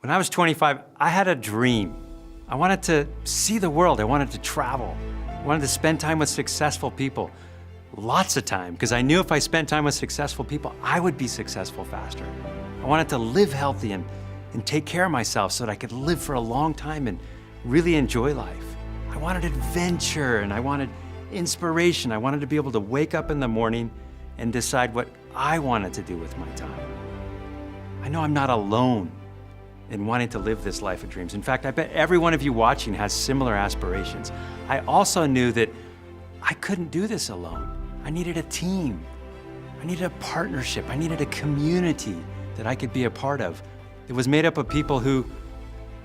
When I was 25, I had a dream. I wanted to see the world. I wanted to travel. I wanted to spend time with successful people. Lots of time, because I knew if I spent time with successful people, I would be successful faster. I wanted to live healthy and take care of myself so that I could live for a long time and really enjoy life. I wanted adventure and I wanted inspiration. I wanted to be able to wake up in the morning and decide what I wanted to do with my time. I know I'm not alone in wanting to live this life of dreams. In fact, I bet every one of you watching has similar aspirations. I also knew that I couldn't do this alone. I needed a team. I needed a partnership. I needed a community that I could be a part of. It was made up of people who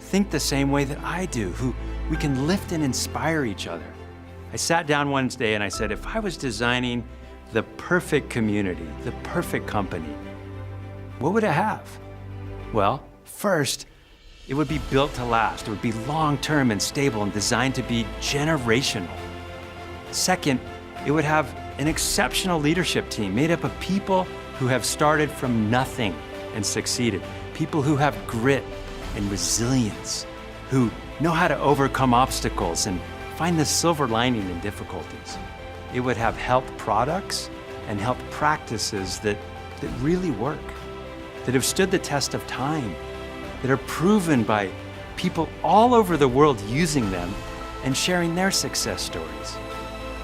think the same way that I do, who we can lift and inspire each other. I sat down one day and I said, if I was designing the perfect community, the perfect company, what would it have? Well, first, it would be built to last. It would be long-term and stable and designed to be generational. Second, it would have an exceptional leadership team made up of people who have started from nothing and succeeded. People who have grit and resilience, who know how to overcome obstacles and find the silver lining in difficulties. It would have health products and health practices that really work, that have stood the test of time, that are proven by people all over the world using them and sharing their success stories.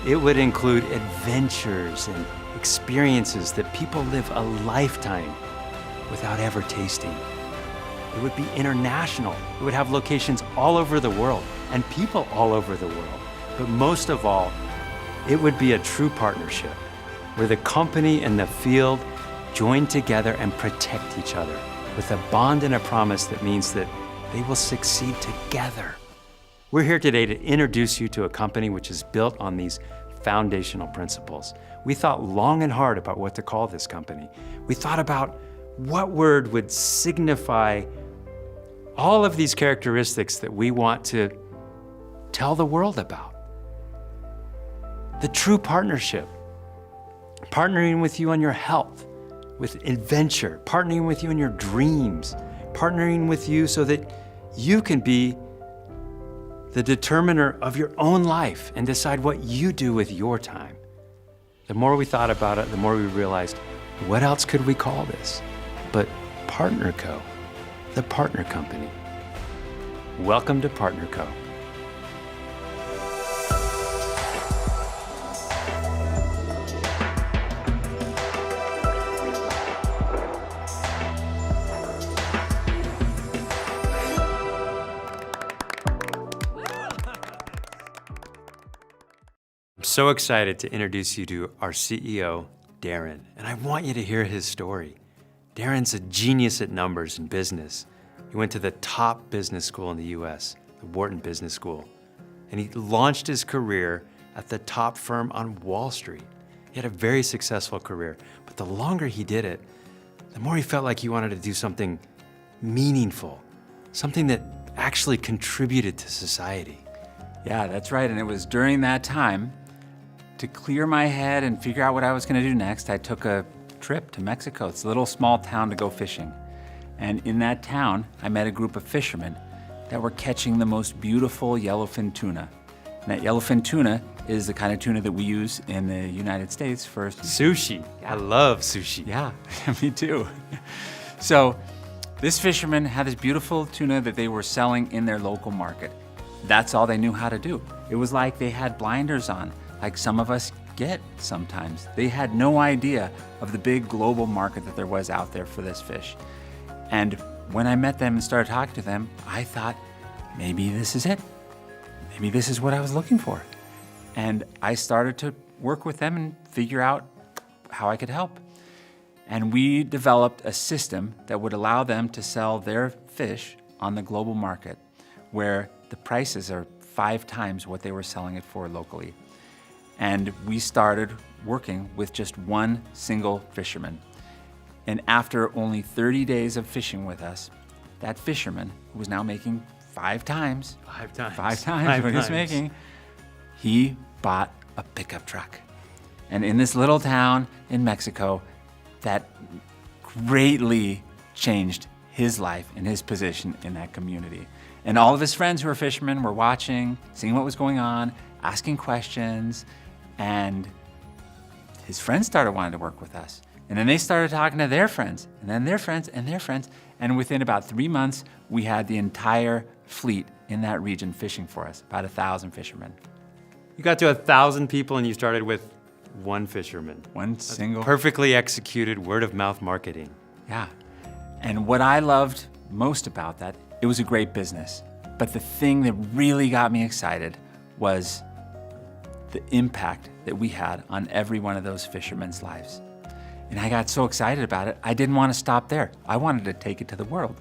It would include adventures and experiences that people live a lifetime without ever tasting. It would be international. It would have locations all over the world and people all over the world. But most of all, it would be a true partnership where the company and the field join together and protect each other with a bond and a promise that means that they will succeed together. We're here today to introduce you to a company which is built on these foundational principles. We thought long and hard about what to call this company. We thought about what word would signify all of these characteristics that we want to tell the world about. The true partnership, partnering with you on your health, with adventure, partnering with you in your dreams, partnering with you so that you can be the determiner of your own life and decide what you do with your time. The more we thought about it, the more we realized, what else could we call this but Partner Co., the partner company. Welcome to Partner Co. I'm so excited to introduce you to our CEO, Darren, and I want you to hear his story. Darren's a genius at numbers and business. He went to the top business school in the US, the Wharton Business School, and he launched his career at the top firm on Wall Street. He had a very successful career, but the longer he did it, the more he felt like he wanted to do something meaningful, something that actually contributed to society. Yeah, that's right, and it was during that time, to clear my head and figure out what I was going to do next, I took a trip to Mexico. It's a little small town to go fishing. And in that town, I met a group of fishermen that were catching the most beautiful yellowfin tuna. And that yellowfin tuna is the kind of tuna that we use in the United States for sushi. I love sushi. Yeah, me too. So this fisherman had this beautiful tuna that they were selling in their local market. That's all they knew how to do. It was like they had blinders on, like some of us get sometimes. They had no idea of the big global market that there was out there for this fish. And when I met them and started talking to them, I thought, maybe this is it. Maybe this is what I was looking for. And I started to work with them and figure out how I could help. And we developed a system that would allow them to sell their fish on the global market, where the prices are 5 times what they were selling it for locally. And we started working with just one single fisherman. And after only 30 days of fishing with us, that fisherman, who was now making 5 times what he was making, he bought a pickup truck. And in this little town in Mexico, that greatly changed his life and his position in that community. And all of his friends who were fishermen were watching, seeing what was going on, asking questions, and his friends started wanting to work with us. And then they started talking to their friends, and then their friends, and their friends. And within about 3 months, we had the entire fleet in that region fishing for us, about 1,000 fishermen. You got to 1,000 people and you started with one fisherman. One single. Perfectly executed word-of-mouth marketing. Yeah. And what I loved most about that, it was a great business. But the thing that really got me excited was the impact that we had on every one of those fishermen's lives. And I got so excited about it, I didn't want to stop there. I wanted to take it to the world.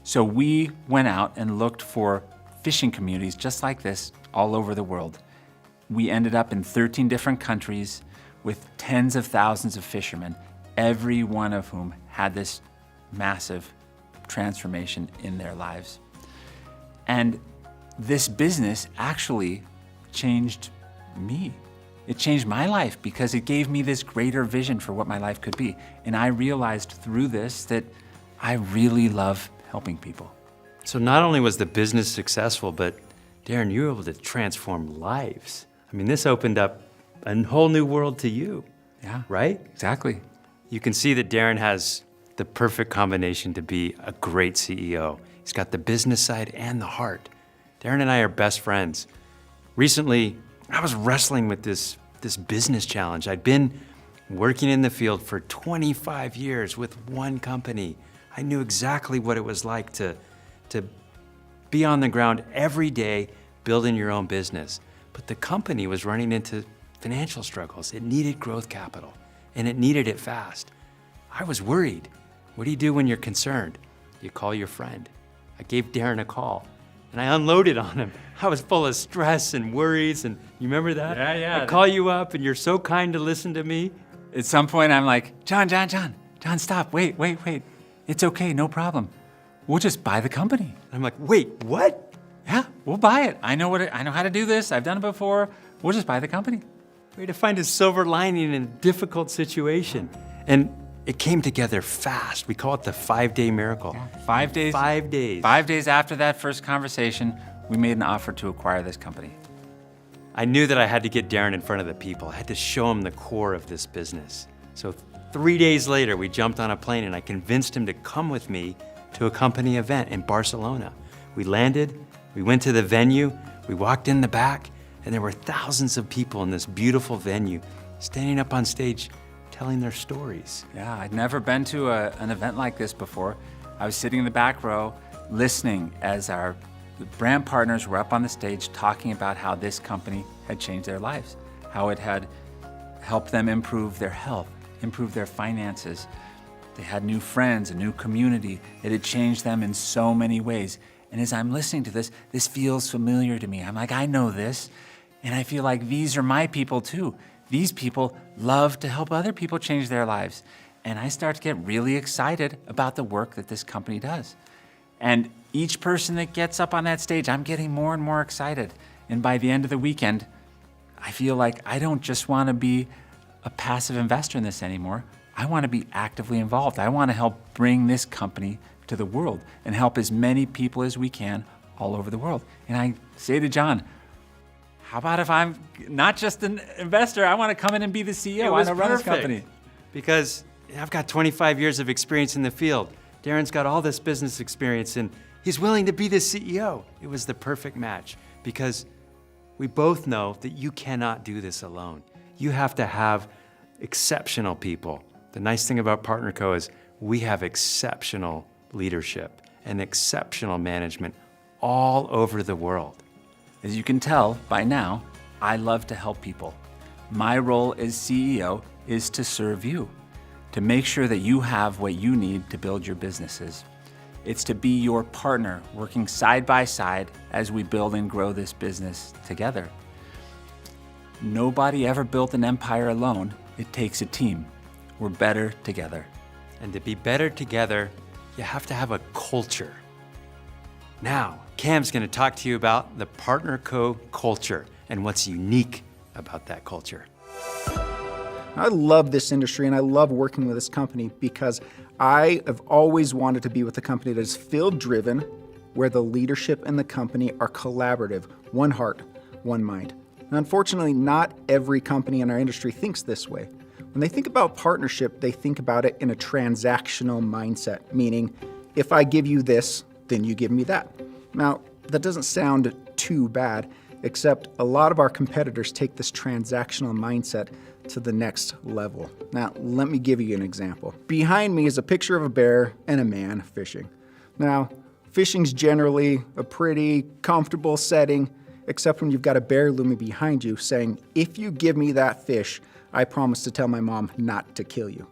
So we went out and looked for fishing communities just like this all over the world. We ended up in 13 different countries with tens of thousands of fishermen, every one of whom had this massive transformation in their lives. And this business actually changed me. It changed my life because it gave me this greater vision for what my life could be. And I realized through this that I really love helping people. So not only was the business successful, but Darren, you were able to transform lives. I mean, this opened up a whole new world to you. Yeah. Right? Exactly. You can see that Darren has the perfect combination to be a great CEO. He's got the business side and the heart. Darren and I are best friends. Recently, I was wrestling with this business challenge. I'd been working in the field for 25 years with one company. I knew exactly what it was like to be on the ground every day building your own business. But the company was running into financial struggles. It needed growth capital, and it needed it fast. I was worried. What do you do when you're concerned? You call your friend. I gave Darren a call, and I unloaded on him. I was full of stress and worries, and you remember that? Yeah. I call you up, and you're so kind to listen to me. At some point, I'm like, John, stop, wait. It's okay, no problem. We'll just buy the company. I'm like, wait, what? Yeah, we'll buy it. I know how to do this. I've done it before. We'll just buy the company. Way to find a silver lining in a difficult situation. And it came together fast. We call it the 5-day miracle. Yeah, 5 days. 5 days. 5 days after that first conversation, we made an offer to acquire this company. I knew that I had to get Darren in front of the people. I had to show him the core of this business. So 3 days later, we jumped on a plane and I convinced him to come with me to a company event in Barcelona. We landed, we went to the venue, we walked in the back, and there were thousands of people in this beautiful venue standing up on stage telling their stories. Yeah, I'd never been to an event like this before. I was sitting in the back row listening as our brand partners were up on the stage talking about how this company had changed their lives, how it had helped them improve their health, improve their finances. They had new friends, a new community. It had changed them in so many ways. And as I'm listening to this, this feels familiar to me. I'm like, I know this. And I feel like these are my people too. These people love to help other people change their lives. And I start to get really excited about the work that this company does. And each person that gets up on that stage, I'm getting more and more excited. And by the end of the weekend, I feel like I don't just want to be a passive investor in this anymore. I want to be actively involved. I want to help bring this company to the world and help as many people as we can all over the world. And I say to John, how about if I'm not just an investor, I want to come in and be the CEO. I want to run this company. Because I've got 25 years of experience in the field. Darren's got all this business experience and he's willing to be the CEO. It was the perfect match because we both know that you cannot do this alone. You have to have exceptional people. The nice thing about PartnerCo is we have exceptional leadership and exceptional management all over the world. As you can tell by now, I love to help people. My role as CEO is to serve you, to make sure that you have what you need to build your businesses. It's to be your partner, working side by side as we build and grow this business together. Nobody ever built an empire alone. It takes a team. We're better together. And to be better together, you have to have a culture. Now, Cam's going to talk to you about the PartnerCo culture and what's unique about that culture. I love this industry and I love working with this company because I have always wanted to be with a company that is field-driven, where the leadership and the company are collaborative, one heart, one mind. And unfortunately, not every company in our industry thinks this way. When they think about partnership, they think about it in a transactional mindset, meaning if I give you this, then you give me that. Now, that doesn't sound too bad, except a lot of our competitors take this transactional mindset to the next level. Now, let me give you an example. Behind me is a picture of a bear and a man fishing. Now, fishing's generally a pretty comfortable setting, except when you've got a bear looming behind you saying, if you give me that fish, I promise to tell my mom not to kill you.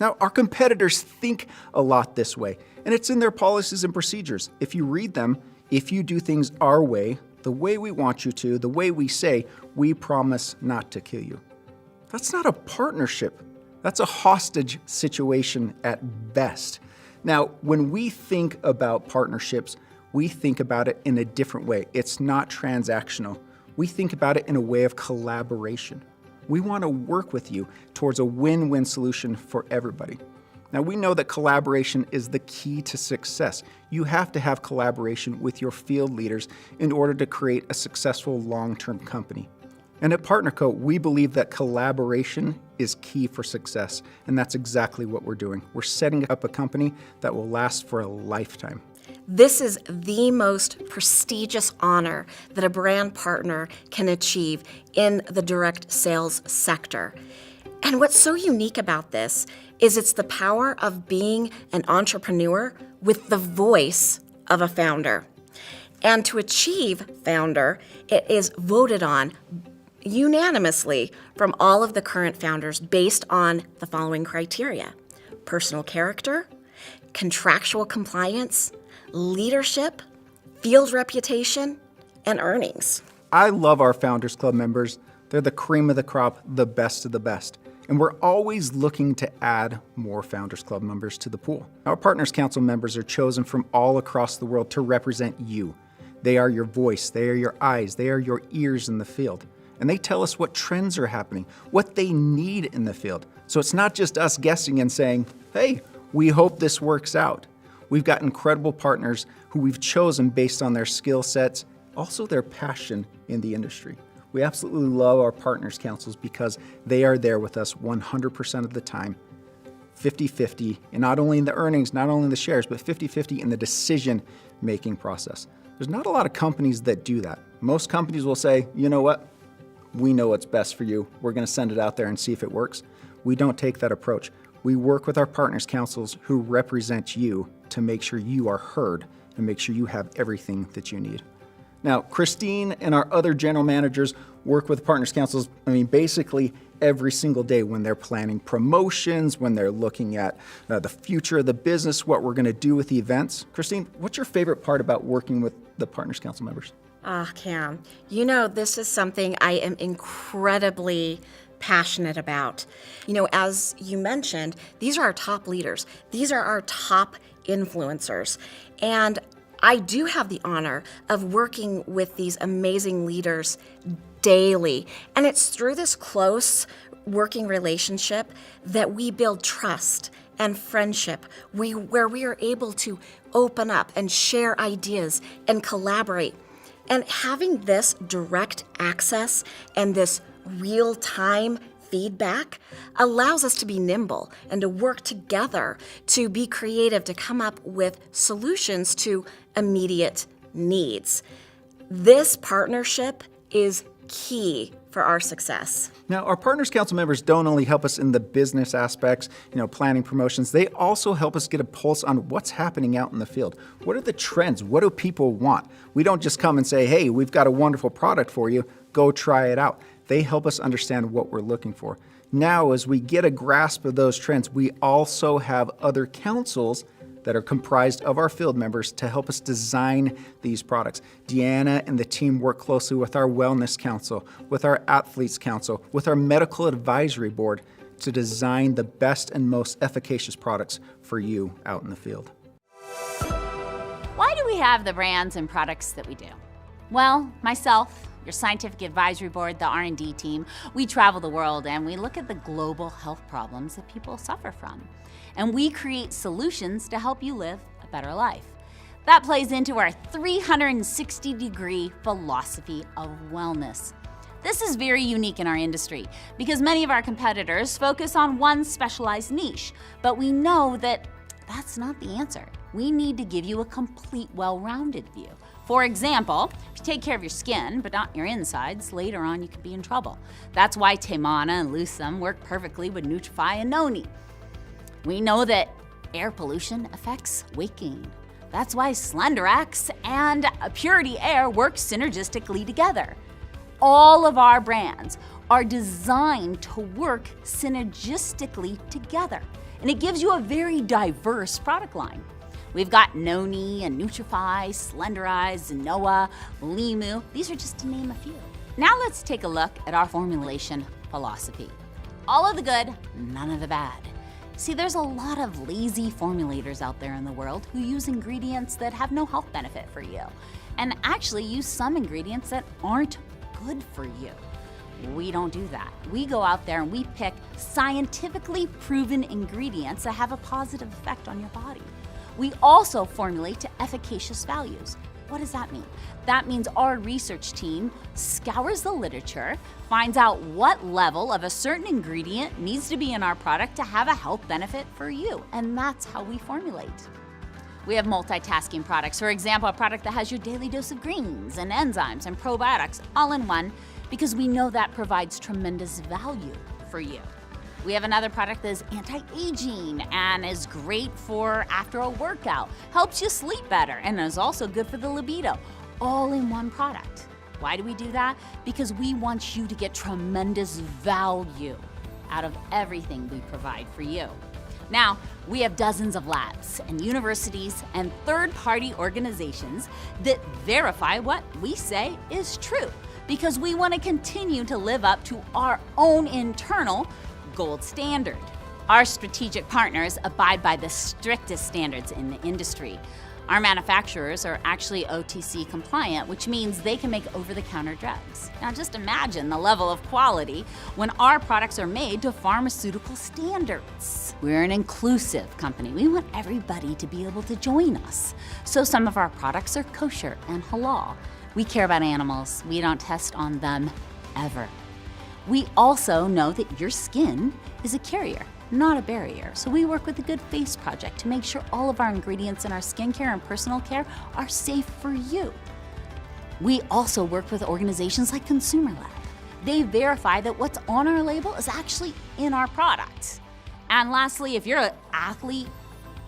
Now, our competitors think a lot this way, and it's in their policies and procedures. If you read them, if you do things our way, the way we want you to, the way we say, we promise not to kill you. That's not a partnership. That's a hostage situation at best. Now, when we think about partnerships, we think about it in a different way. It's not transactional. We think about it in a way of collaboration. We want to work with you towards a win-win solution for everybody. Now, we know that collaboration is the key to success. You have to have collaboration with your field leaders in order to create a successful long-term company. And at PartnerCo, we believe that collaboration is key for success, and that's exactly what we're doing. We're setting up a company that will last for a lifetime. This is the most prestigious honor that a brand partner can achieve in the direct sales sector. And what's so unique about this is it's the power of being an entrepreneur with the voice of a founder. And to achieve founder, it is voted on unanimously from all of the current founders based on the following criteria: personal character, contractual compliance, leadership, field reputation, and earnings. I love our Founders Club members. They're the cream of the crop, the best of the best. And we're always looking to add more Founders Club members to the pool. Our Partners Council members are chosen from all across the world to represent you. They are your voice, they are your eyes, they are your ears in the field. And they tell us what trends are happening, what they need in the field. So it's not just us guessing and saying, hey, we hope this works out. We've got incredible partners who we've chosen based on their skill sets, also their passion in the industry. We absolutely love our Partners Councils because they are there with us 100% of the time, 50-50, and not only in the earnings, not only in the shares, but 50-50 in the decision-making process. There's not a lot of companies that do that. Most companies will say, you know what? We know what's best for you. We're going to send it out there and see if it works. We don't take that approach. We work with our Partners Councils who represent you to make sure you are heard and make sure you have everything that you need. Now, Christine and our other general managers work with Partners Councils, basically every single day when they're planning promotions, when they're looking at the future of the business, what we're going to do with the events. Christine, what's your favorite part about working with the Partners Council members? Cam, this is something I am incredibly passionate about. As you mentioned, these are our top leaders. These are our top influencers. And I do have the honor of working with these amazing leaders daily. And it's through this close working relationship that we build trust and friendship, where we are able to open up and share ideas and collaborate. And having this direct access and this real-time feedback allows us to be nimble and to work together, to be creative, to come up with solutions to immediate needs. This partnership is key for our success. Now, our Partners Council members don't only help us in the business aspects, planning promotions, they also help us get a pulse on what's happening out in the field. What are the trends? What do people want? We don't just come and say, hey, we've got a wonderful product for you, go try it out. They help us understand what we're looking for. Now, as we get a grasp of those trends, we also have other councils that are comprised of our field members to help us design these products. Deanna and the team work closely with our Wellness Council, with our Athletes Council, with our Medical Advisory Board to design the best and most efficacious products for you out in the field. Why do we have the brands and products that we do? Well, myself, your scientific advisory board, the R&D team, we travel the world and we look at the global health problems that people suffer from. And we create solutions to help you live a better life. That plays into our 360-degree philosophy of wellness. This is very unique in our industry because many of our competitors focus on one specialized niche, but we know that that's not the answer. We need to give you a complete, well-rounded view. For example, if you take care of your skin, but not your insides, later on you can be in trouble. That's why Taymana and Lucem work perfectly with Nutrify and Noni. We know that air pollution affects weight gain. That's why Slenderax and Purity Air work synergistically together. All of our brands are designed to work synergistically together, and it gives you a very diverse product line. We've got Noni and Nutrify, Slenderize, Zenoa, Limu. These are just to name a few. Now let's take a look at our formulation philosophy. All of the good, none of the bad. See, there's a lot of lazy formulators out there in the world who use ingredients that have no health benefit for you, and actually use some ingredients that aren't good for you. We don't do that. We go out there and we pick scientifically proven ingredients that have a positive effect on your body. We also formulate to efficacious values. What does that mean? That means our research team scours the literature, finds out what level of a certain ingredient needs to be in our product to have a health benefit for you, and that's how we formulate. We have multitasking products. For example, a product that has your daily dose of greens and enzymes and probiotics all in one, because we know that provides tremendous value for you. We have another product that is anti-aging and is great for after a workout, helps you sleep better, and is also good for the libido, all in one product. Why do we do that? Because we want you to get tremendous value out of everything we provide for you. Now, we have dozens of labs and universities and third-party organizations that verify what we say is true, because we want to continue to live up to our own internal gold standard. Our strategic partners abide by the strictest standards in the industry. Our manufacturers are actually OTC compliant, which means they can make over-the-counter drugs. Now just imagine the level of quality when our products are made to pharmaceutical standards. We're an inclusive company. We want everybody to be able to join us. So some of our products are kosher and halal. We care about animals. We don't test on them ever. We also know that your skin is a carrier, not a barrier. So we work with the Good Face Project to make sure all of our ingredients in our skincare and personal care are safe for you. We also work with organizations like Consumer Lab. They verify that what's on our label is actually in our product. And lastly, if you're an athlete,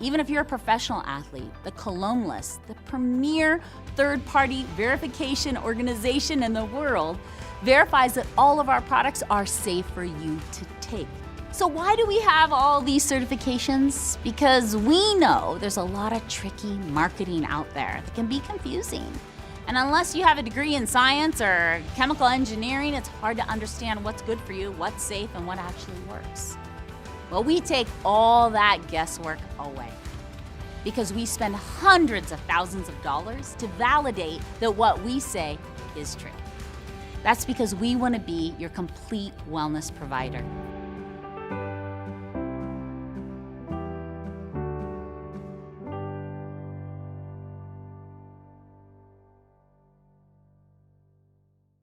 even if you're a professional athlete, the Cologne List, the premier third-party verification organization in the world, verifies that all of our products are safe for you to take. So why do we have all these certifications? Because we know there's a lot of tricky marketing out there that can be confusing. And unless you have a degree in science or chemical engineering, it's hard to understand what's good for you, what's safe, and what actually works. Well, we take all that guesswork away because we spend hundreds of thousands of dollars to validate that what we say is true. That's because we want to be your complete wellness provider.